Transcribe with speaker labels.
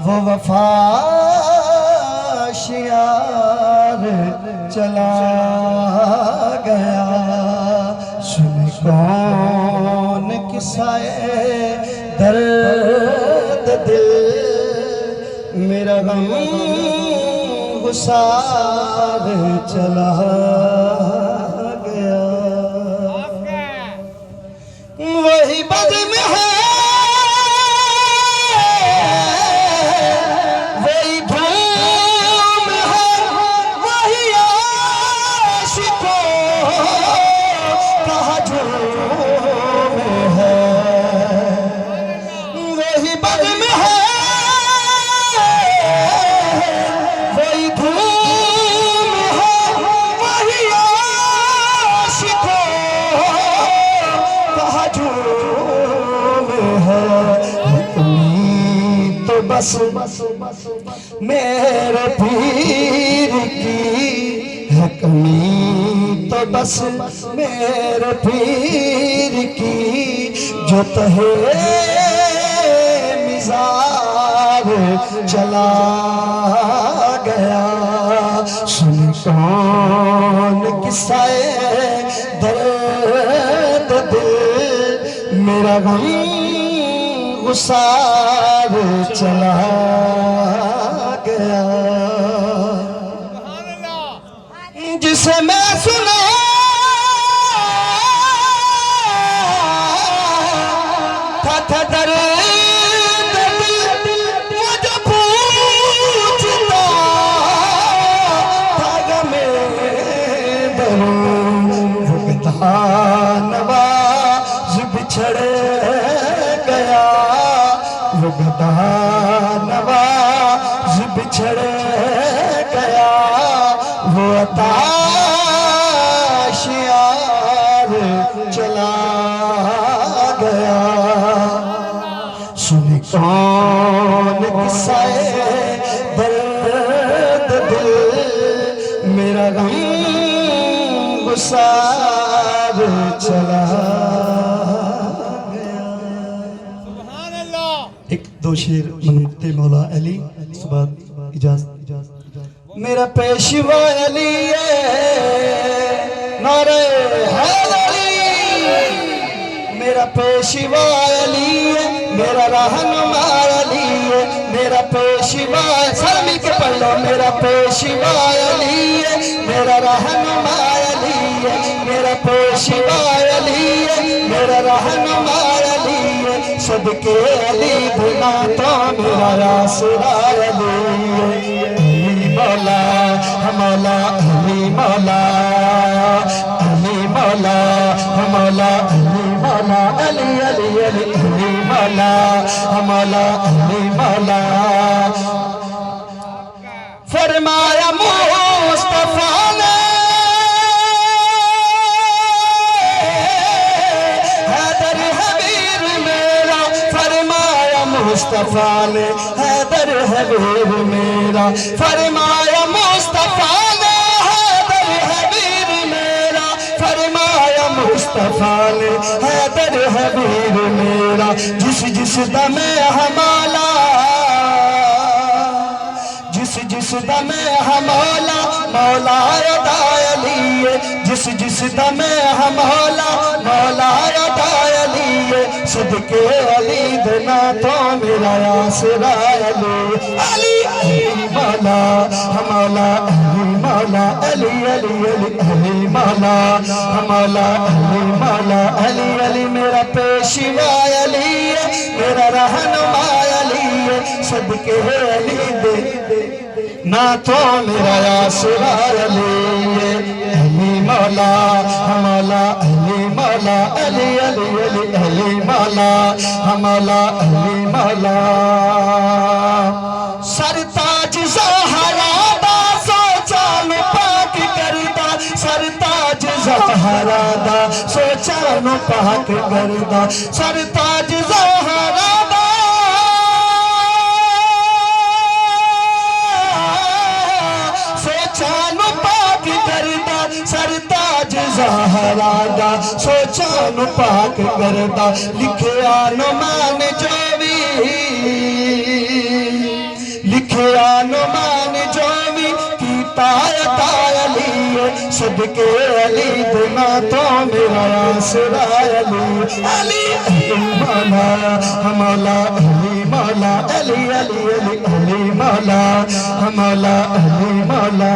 Speaker 1: वो वफा शियार चला गया। सुन कौन किस्साए दर्द दिल, मेरा गम गुसार चला गया। वही बज़्म है, वही धूम है, वही आशिकों का हजूम है। वही बज़्म है, वही धूम है, वही आशिकों का हजूम है। उम्मीद तो बस मेरे पीर की है, कमी तो बस मेरे पीर की, जो तहे मिज़ार चला गया। सुन कौन किस्साए दर्द दिल, मेरा गम गुसार चला गया। जिसे मैं सुना था दर्द दिल, वो जो पूछता था गमे दरूं, वो गदानवाज बिछड़ गया। वो गदानवाज बिछड़ गया। वो अताशियार चला गया। सुन कौन किस्साए दर्द दिल, मेरा गम गुसार चला गया। एक दो शेर मनमुक्ते मौला अली, सुबह इजाज़त। मेरा पेशवा अली नारे हैदरी, मेरा पेशवा अली, मेरा रहनुमा अली, मेरा पेशवा, सर मिल के पढ़ लो। मेरा पेशवा अली, मेरा रहनुमा अली, मेरा पेशवा अली, मेरा रहनुमा अली, सदके अली बिना तो मेरा आसरा अली। मौला मौला अली, मौला अली, मौला मौला अली, मौला अली अली अली अली, मौला मौला अली, मौला। फरमाया मुस्तफा ने हैदर हबीब मेरा, फरमाया मुस्तफा ने हैदर हबीब मेरा, फरमाया मुस्तफा ने हैदर हबीब मेरा, फरमाया मुस्तफा ने हैदर हबीब मेरा। जिस जिस दमे हमला, जिस जिस दमे हमला मौला अली, जिस जिस दमे हमला मौला अली, सदके अली देना तो मेरा आसरा अली। अली अली मौला मौला अली, मौला अली अली अली अली, मौला मौला अली, मौला अली अली, मेरा पेशवा अली, मेरा रहनुमा अली, सदके अली दे ना तो मेरा आसरा अली। अली मौला मौला अली, मौला अली अली अली अली, मौला मौला अली, मौला। सरताज ज़हरा दा सोचा नु पाक करदा, सरताज ज़हरा दा सोचा नु पाक करदा, सरताज ज़हरा दा सोचा नु पाक करदा, सरताज ज़हरा दा सोचा नु पाक करदा। लिखिया नु मान जो भी जानो मान जो भी की ताया अली सदके अली देना तो मेरा आसरा अली मौला मौला अली मौला अली अली अली अली मौला मौला अली मौला